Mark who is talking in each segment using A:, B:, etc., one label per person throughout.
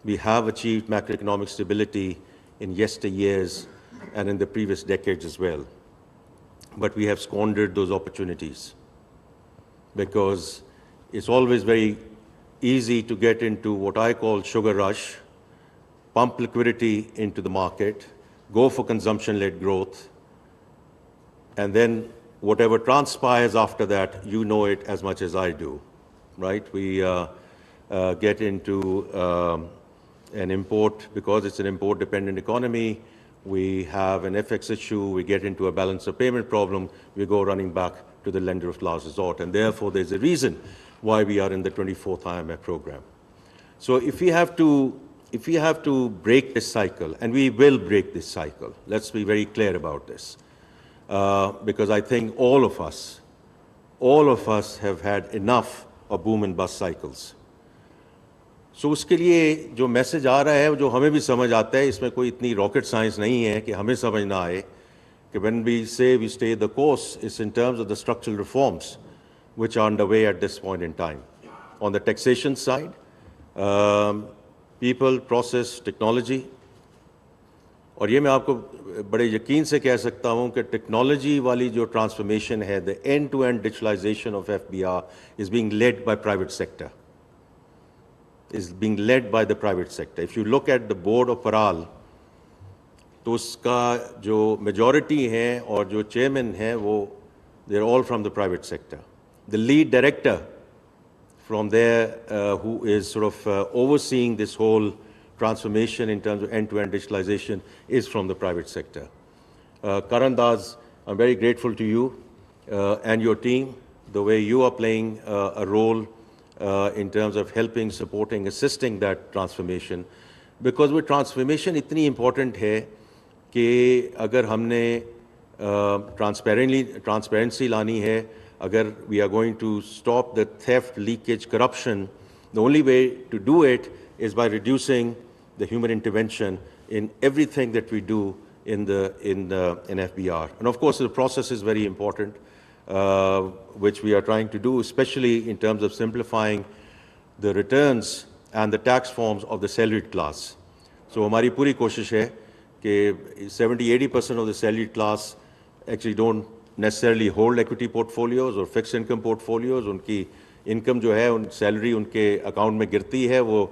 A: We have achieved macroeconomic stability in yesteryears and in the previous decades as well. But we have squandered those opportunities because it's always very easy to get into what I call sugar rush, pump liquidity into the market, go for consumption-led growth, and then whatever transpires after that, you know it as much as I do, right? We get into an import, because it's an import-dependent economy, we have an FX issue, we get into a balance of payment problem, we go running back to the lender of last resort, and therefore there's a reason why we are in the 24th IMF program. So if we have to break this cycle, and we will break this cycle, let's be very clear about this, because I think all of us have had enough of boom and bust cycles. So उसके लिए जो message आ रहा है, जो हमें भी समझ आता है, इसमें कोई इतनी रॉकेट साइंस नहीं है कि हमें समझ ना आए कि when we say we stay the course, it's in terms of the structural reforms which are underway at this point in time. On the taxation side, people, process, technology, और ये मैं आपको बड़े यकीन से कह सकता हूँ कि टेक्नोलॉजी वाली जो ट्रांसफॉर्मेशन है, the end-to-end digitalization of FBR is being led by private sector. Is being led by the private sector. If you look at the board of Paral, तो उसका जो majority है और जो chairman है वो they're all from the private sector. The lead director from there who is sort of overseeing this whole transformation in terms of end-to-end digitalization is from the private sector. Karan Das, I'm very grateful to you and your team, the way you are playing a role in terms of helping, supporting, assisting that transformation. Because with transformation इतनी important है कि अगर हमने transparency लानी है, अगर we are going to stop the theft, leakage, corruption, the only way to do it is by reducing the human intervention in everything that we do in FBR. And of course, the process is very important, which we are trying to do, especially in terms of simplifying the returns and the tax forms of the salaried class. So हमारी पूरी कोशिश है कि 70-80% of the salaried class actually don't necessarily hold equity portfolios or fixed income portfolios. उनकी income जो है, उन salary उनके account में गिरती है, वो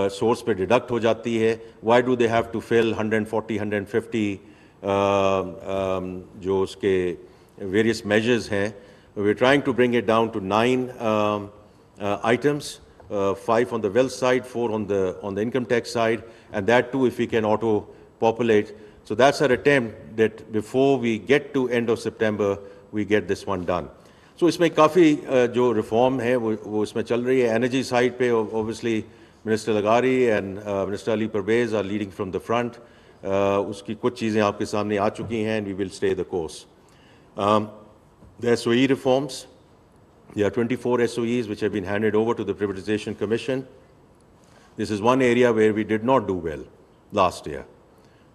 A: source पे deduct हो जाती है. Why do they have to fill 140, 150 जो उसके various measures हैं? We're trying to bring it down to 9 items, 5 on the wealth side, 4 on the income tax side, and that too if we can auto-populate. So that's our attempt that before we get to end of September, we get this one done. So इसमें काफ़ी जो reform है वो इसमें चल रही है. Energy side पे obviously Minister Lagari and Minister Ali Parvez are leading from the front. उसकी कुछ चीज़ें आपके सामने आ चुकी हैं, and we will stay the course. The SOE reforms, there are 24 SOEs which have been handed over to the Privatization Commission. This is one area where we did not do well last year,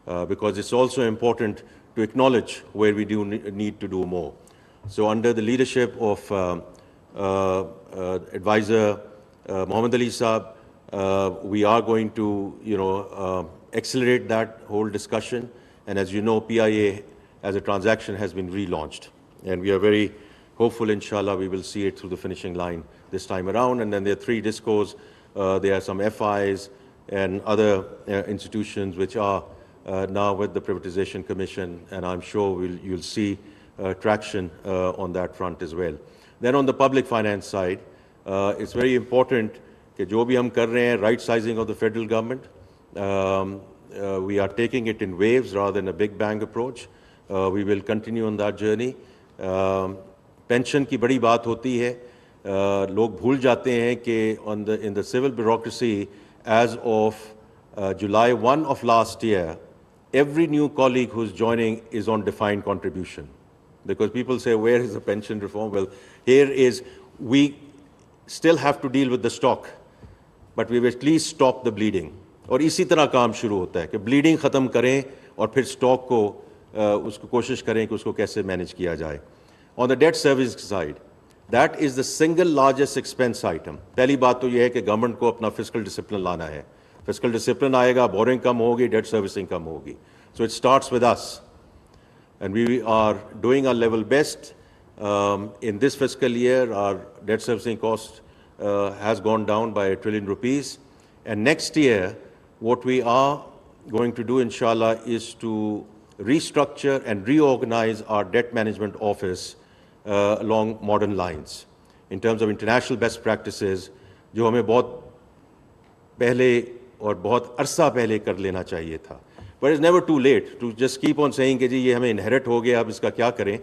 A: because it's also important to acknowledge where we do need to do more. So under the leadership of advisor Mohammed Ali Saab, we are going to accelerate that whole discussion. And as you know, PIA as a transaction has been relaunched. And we are very hopeful, inshallah, we will see it through the finishing line this time around. And then there are 3 discos. There are some FIs and other institutions which are now with the Privatization Commission. And I'm sure you'll see traction on that front as well. Then on the public finance side, it's very important कि जो भी हम कर रहे हैं, right-sizing of the federal government, we are taking it in waves rather than a big bang approach. We will continue on that journey. Pension की बड़ी बात होती है, लोग भूल जाते हैं कि in the civil bureaucracy, as of July 1 of last year, every new colleague who's joining is on defined contribution. Because people say, where is the pension reform? Well, here is, we still have to deal with the stock, but we've at least stopped the bleeding. और इसी तरह काम शुरू होता है कि bleeding ख़त्म करें और फिर stock को उसको कोशिश करें कि उसको कैसे manage किया जाए. On the debt service side, that is the single largest expense item. पहली बात तो ये है कि government को अपना fiscal discipline लाना है. Fiscal discipline आएगा, borrowing कम होगी, debt servicing कम होगी. So it starts with us. And we are doing our level best. In this fiscal year, our debt servicing cost has gone down by ₹1 trillion. And next year, what we are going to do, inshallah, is to restructure and reorganize our debt management office along modern lines in terms of international best practices, जो हमें बहुत पहले और बहुत अरसा पहले कर लेना चाहिए था. But it's never too late to just keep on saying कि जी ये हमें inherit हो गया, अब इसका क्या करें.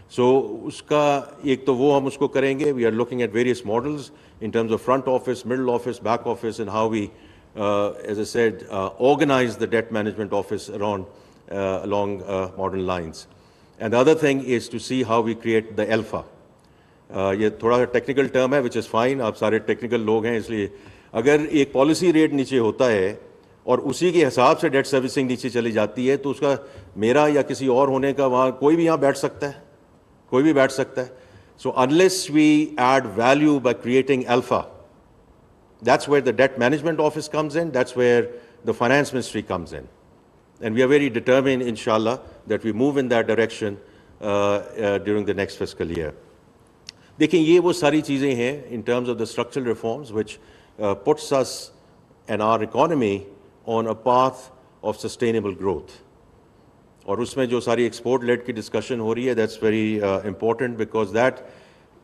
A: So उसका एक तो वो हम उसको करेंगे. We are looking at various models in terms of front office, middle office, back office, and how we, as I said, organize the debt management office around along modern lines. And the other thing is to see how we create the alpha. ये थोड़ा सा technical term है, which is fine. आप सारे technical लोग हैं, इसलिए अगर एक पॉलिसी रेट नीचे होता है और उसी के हिसाब से डेट सर्विसिंग नीचे चली जाती है, तो उसका मेरा या किसी और होने का वहाँ कोई भी यहाँ बैठ सकता है, कोई भी बैठ सकता है. So unless we add value by creating alpha, that's where the debt management office comes in, that's where the finance ministry comes in. And we are very determined, inshallah, that we move in that direction during the next fiscal year. देखिए ये वो सारी चीज़ें हैं in terms of the structural reforms which puts us and our economy on a path of sustainable growth. और उसमें जो सारी export led की discussion हो रही है, that's very important because that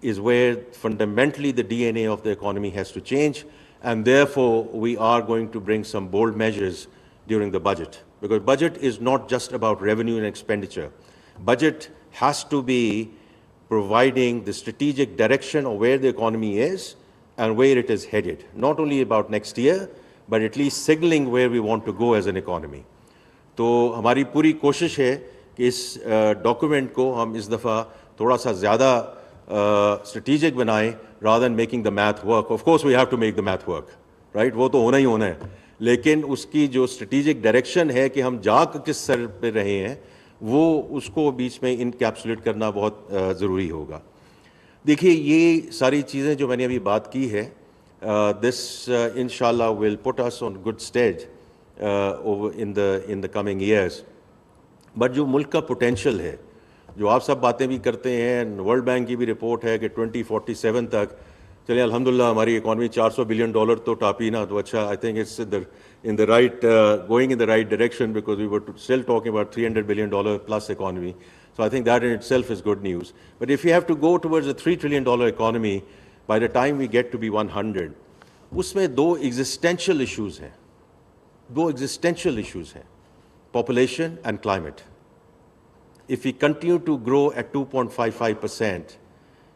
A: is where fundamentally the DNA of the economy has to change, and therefore we are going to bring some bold measures during the budget. Because budget is not just about revenue and expenditure. Budget has to be providing the strategic direction of where the economy is and where it is headed. Not only about next year, but at least signaling where we want to go as an economy. तो हमारी पूरी कोशिश है कि इस document को हम इस दफ़ा थोड़ा सा ज़्यादा strategic बनाएं rather than making the math work. Of course we have to make the math work, right? वो तो होना ही होना है. लेकिन उसकी जो strategic direction है कि हम जा किस सर पे रहे हैं, वो उसको बीच में इनकैप्सुलेट करना बहुत ज़रूरी होगा. देखिए ये सारी चीज़ें जो मैंने अभी बात की है, this inshallah will put us on good stead over in the coming years. But जो मुल्क का पोटेंशियल है, जो आप सब बातें भी करते हैं, वर्ल्ड बैंक की भी रिपोर्ट है कि 2047 तक चलिए अल्हम्दुलिल्लाह हमारी इकॉनमी $400 बिलियन तो टापी ना, तो अच्छा I think it's in the right going in the right direction because we were still talking about $300 billion plus economy. So I think that in itself is good news. But if we have to go towards a $3 trillion economy by the time we get to be 100, उसमें दो existential issues हैं, population and climate. If we continue to grow at 2.55%,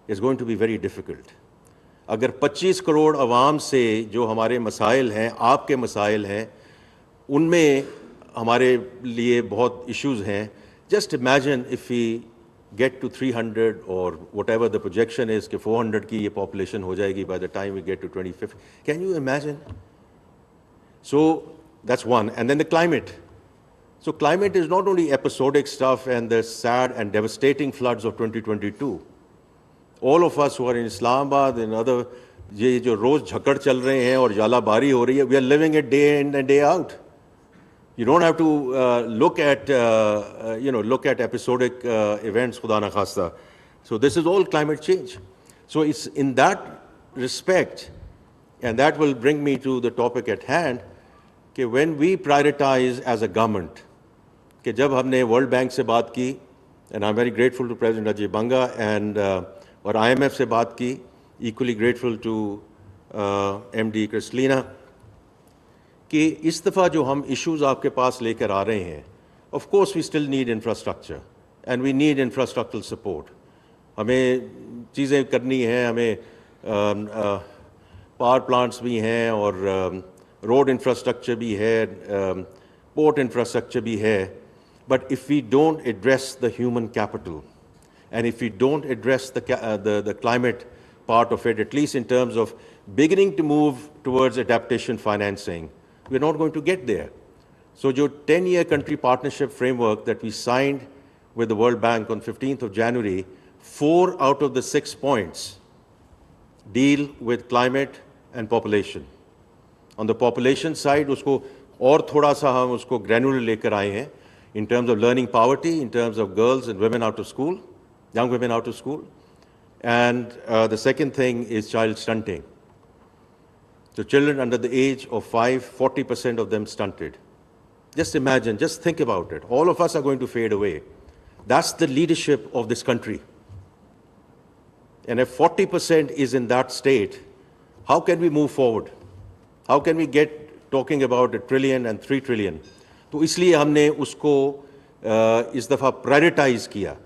A: it's going to be very difficult. अगर 25 करोड़ आवाम से जो हमारे मसाइल हैं, आपके मसाइल हैं, उनमें हमारे लिए बहुत इश्यूज़ हैं. Just imagine if we get to 300 or whatever the projection is कि 400 की ये population हो जाएगी by the time we get to 2050. Can you imagine? So that's one. And then the climate. So climate is not only episodic stuff and the sad and devastating floods of 2022. All of us who are in Islamabad and other, ये जो रोज़ झकड़ चल रहे हैं और जालाबारी हो रही है, we are living it day in and day out. You don't have to look at episodic events, खुदा ना खास्ता. So this is all climate change. So it's in that respect, and that will bring me to the topic at hand, कि when we prioritize as a government, कि जब हमने World Bank से बात की, and I'm very grateful to President Ajay Banga and और IMF से बात की, equally grateful to MD Kristalina, कि इस दफ़ा जो हम issues आपके पास लेकर आ रहे हैं, of course we still need infrastructure and we need infrastructural support. हमें चीज़ें करनी हैं, हमें power plants भी हैं और road infrastructure भी है, port infrastructure भी है. But if we don't address the human capital, and if we don't address the climate part of it, at least in terms of beginning to move towards adaptation financing, we're not going to get there. So the 10-year country partnership framework that we signed with the World Bank on 15th of January, 4 out of the 6 points deal with climate and population. On the population side, उसको और थोड़ा सा हम उसको granular लेकर आए हैं in terms of learning poverty, in terms of girls and women out of school, young women out of school. And the second thing is child stunting. So children under the age of 5, 40% of them stunted. Just imagine, just think about it. All of us are going to fade away. That's the leadership of this country. And if 40% is in that state, how can we move forward? How can we get talking about $1 trillion and $3 trillion? तो इसलिए हमने उसको इस दफ़ा prioritise किया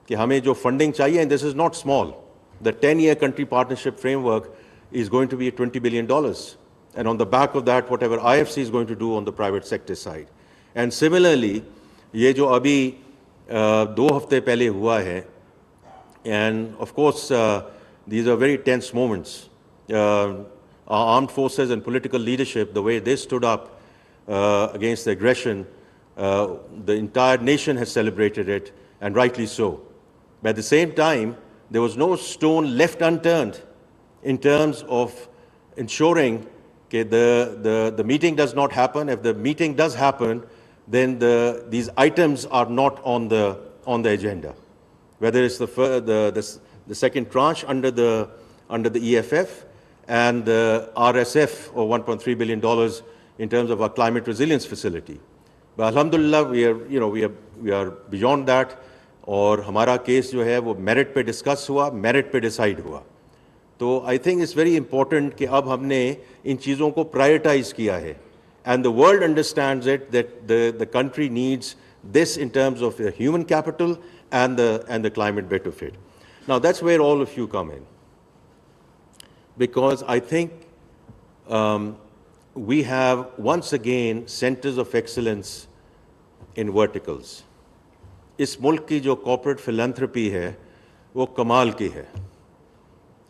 A: कि हमें जो फंडिंग चाहिए, and this is not small. The 10-year country partnership framework is going to be $20 billion. And on the back of that, whatever IFC is going to do on the private sector side. And similarly, ये जो अभी 2 हफ्ते पहले हुआ है, and of course, these are very tense moments. Our armed forces and political leadership, the way they stood up against the aggression, the entire nation has celebrated it, and rightly so. But at the same time, there was no stone left unturned in terms of ensuring that the meeting does not happen. If the meeting does happen, then these items are not on the agenda. Whether it's the second tranche under the EFF and the RSF of $1.3 billion in terms of our climate resilience facility. But alhamdulillah, we are beyond that. और हमारा case जो है वो merit पे discuss हुआ, merit पे decide हुआ. तो I think it's very important कि अब हमने इन चीज़ों को प्रायोरिटाइज किया है. And the world understands it that the country needs this in terms of the human capital and the climate retrofit. Now that's where all of you come in, because I think we have once again centers of excellence in verticals. इस मुल्क की जो corporate philanthropy है वो कमाल की है.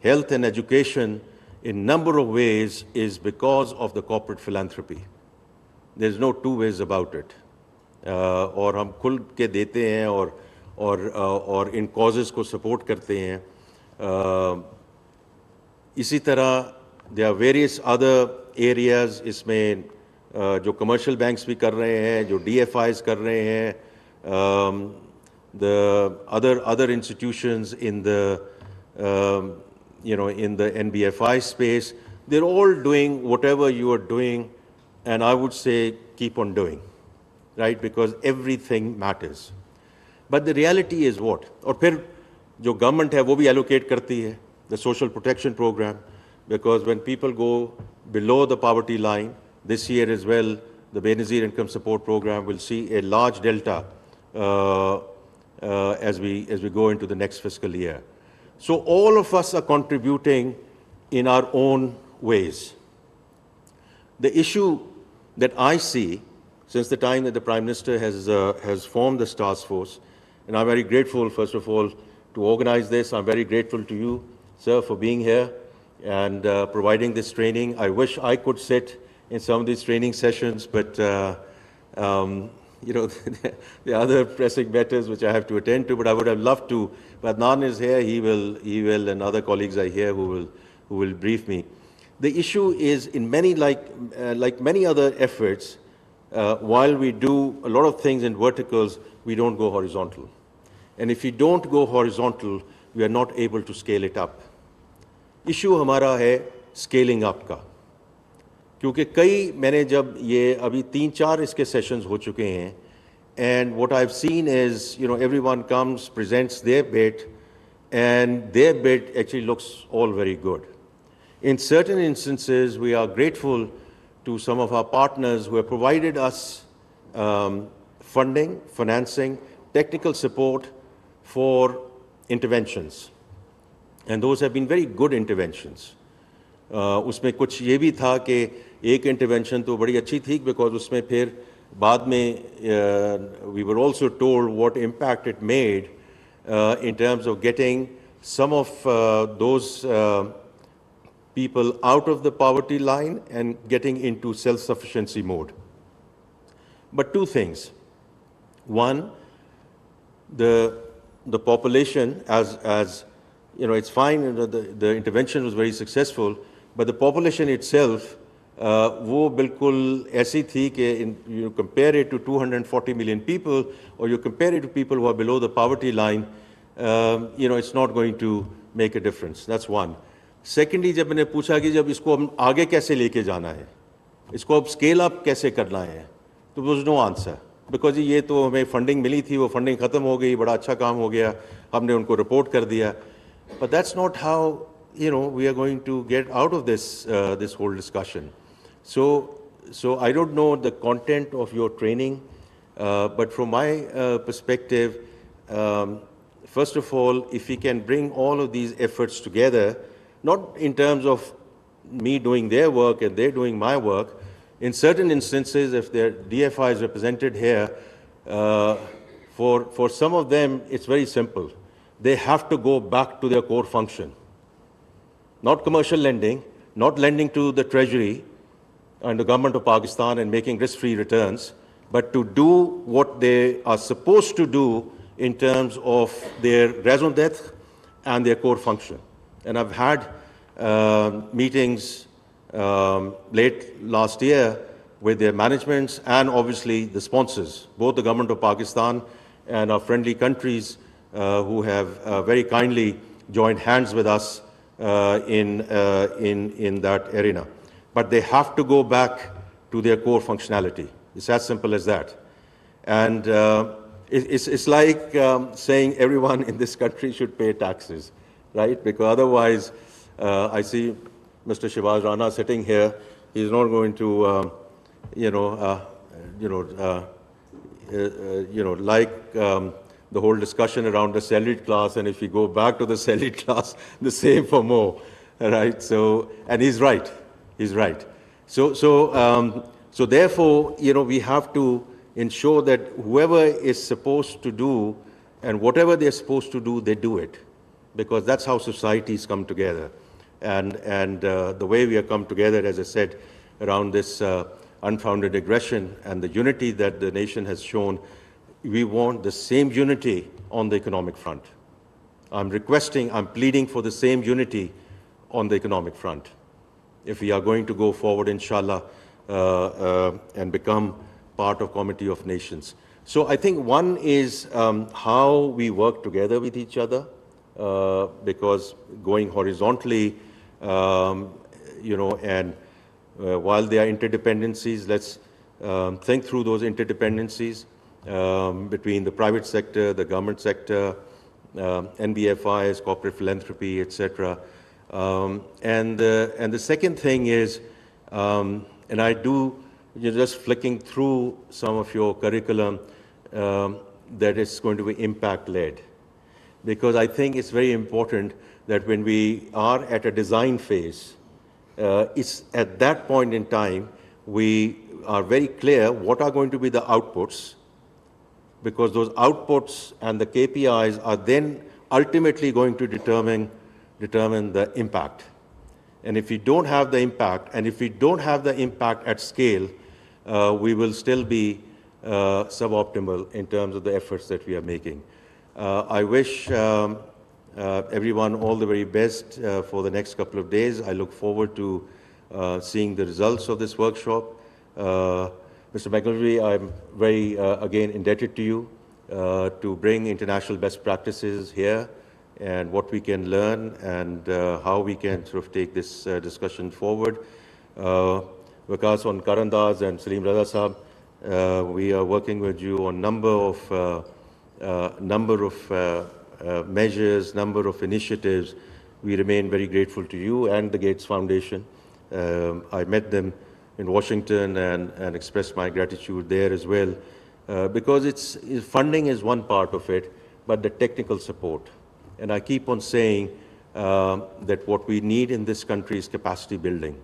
A: Health and education in number of ways is because of the corporate philanthropy. There's no two ways about it. और हम खुल के देते हैं और इन causes को support करते हैं. इसी तरह there are various other areas इसमें जो commercial banks भी कर रहे हैं, जो DFIs कर रहे हैं, the other institutions in the in the NBFI space, they're all doing whatever you are doing, and I would say keep on doing, right? Because everything matters. But the reality is what? और फिर जो government है वो भी allocate करती है, the social protection program, because when people go below the poverty line, this year as well, the Benazir Income Support Program will see a large delta as we go into the next fiscal year. So all of us are contributing in our own ways. The issue that I see since the time that the Prime Minister has formed this task force, and I'm very grateful, first of all, to organize this. I'm very grateful to you, sir, for being here and providing this training. I wish I could sit in some of these training sessions, but there are other pressing matters which I have to attend to, but I would have loved to. But Adnan is here, he will, and other colleagues are here who will brief me. The issue is in many, like many other efforts, while we do a lot of things in verticals, we don't go horizontal. And if we don't go horizontal, we are not able to scale it up. Issue हमारा है scaling up का. क्योंकि मैंने जब ये अभी 3-4 इसके sessions हो चुके हैं, and what I've seen is, everyone comes, presents their bit, and their bit actually looks all very good. In certain instances, we are grateful to some of our partners who have provided us funding, financing, technical support for interventions. And those have been very good interventions. उसमें कुछ ये भी था कि एक intervention तो बड़ी अच्छी थी, because उसमें फिर बाद में we were also told what impact it made in terms of getting some of those people out of the poverty line and getting into self-sufficiency mode. But two things. One, the population, as it's fine, the intervention was very successful, but the population itself वो बिल्कुल ऐसी थी कि you compare it to 240 million people or you compare it to people who are below the poverty line, it's not going to make a difference. That's one. Secondly, जब मैंने पूछा कि जब इसको हम आगे कैसे लेके जाना है, इसको अब स्केल अप कैसे करना है, तो there was no answer. Because ये तो हमें फंडिंग मिली थी, वो फंडिंग ख़त्म हो गई, बड़ा अच्छा काम हो गया, हमने उनको रिपोर्ट कर दिया. But that's not how we are going to get out of this whole discussion. So I don't know the content of your training, but from my perspective, first of all, if we can bring all of these efforts together, not in terms of me doing their work and they're doing my work, in certain instances, if their DFI is represented here, for some of them, it's very simple. They have to go back to their core function. Not commercial lending, not lending to the Treasury and the government of Pakistan and making risk-free returns, but to do what they are supposed to do in terms of their raison d'etre and their core function. And I've had meetings late last year with their managements and obviously the sponsors, both the government of Pakistan and our friendly countries who have very kindly joined hands with us in that arena. But they have to go back to their core functionality. It's as simple as that. And it's like saying everyone in this country should pay taxes, right? Because otherwise, I see Mr. Shivaz Rana sitting here. He's not going to, like the whole discussion around the salaried class, and if we go back to the salaried class, the same for more, right? So, and he's right. He's right. So therefore, we have to ensure that whoever is supposed to do and whatever they're supposed to do, they do it, because that's how societies come together. And the way we have come together, as I said, around this unfounded aggression and the unity that the nation has shown, we want the same unity on the economic front. I'm pleading for the same unity on the economic front. If we are going to go forward, inshallah, and become part of Committee of Nations. So I think one is how we work together with each other, because going horizontally, and while there are interdependencies, let's think through those interdependencies between the private sector, the government sector, NBFIs, corporate philanthropy, etc. And the second thing is, and I do, you're just flicking through some of your curriculum, that is going to be impact-led. Because I think it's very important that when we are at a design phase, it's at that point in time, we are very clear what are going to be the outputs, because those outputs and the KPIs are then ultimately going to determine the impact. And if we don't have the impact, and if we don't have the impact at scale, we will still be suboptimal in terms of the efforts that we are making. I wish everyone all the very best for the next couple of days. I look forward to seeing the results of this workshop. Mr. McElvey, I'm very, again, indebted to you to bring international best practices here and what we can learn and how we can sort of take this discussion forward. Vikas on Karandaz and Salim Raza Sahab, we are working with you on number of measures, number of initiatives. We remain very grateful to you and the Gates Foundation. I met them in Washington and expressed my gratitude there as well, because funding is one part of it, but the technical support. And I keep on saying that what we need in this country is capacity building.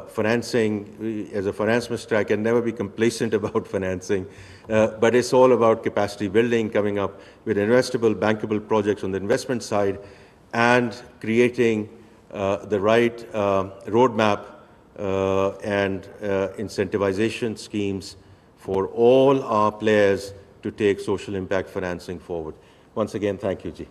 A: Financing, as a finance minister, I can never be complacent about financing, but it's all about capacity building, coming up with investable, bankable projects on the investment side, and creating the right roadmap and incentivization schemes for all our players to take social impact financing forward. Once again, thank you, Ji.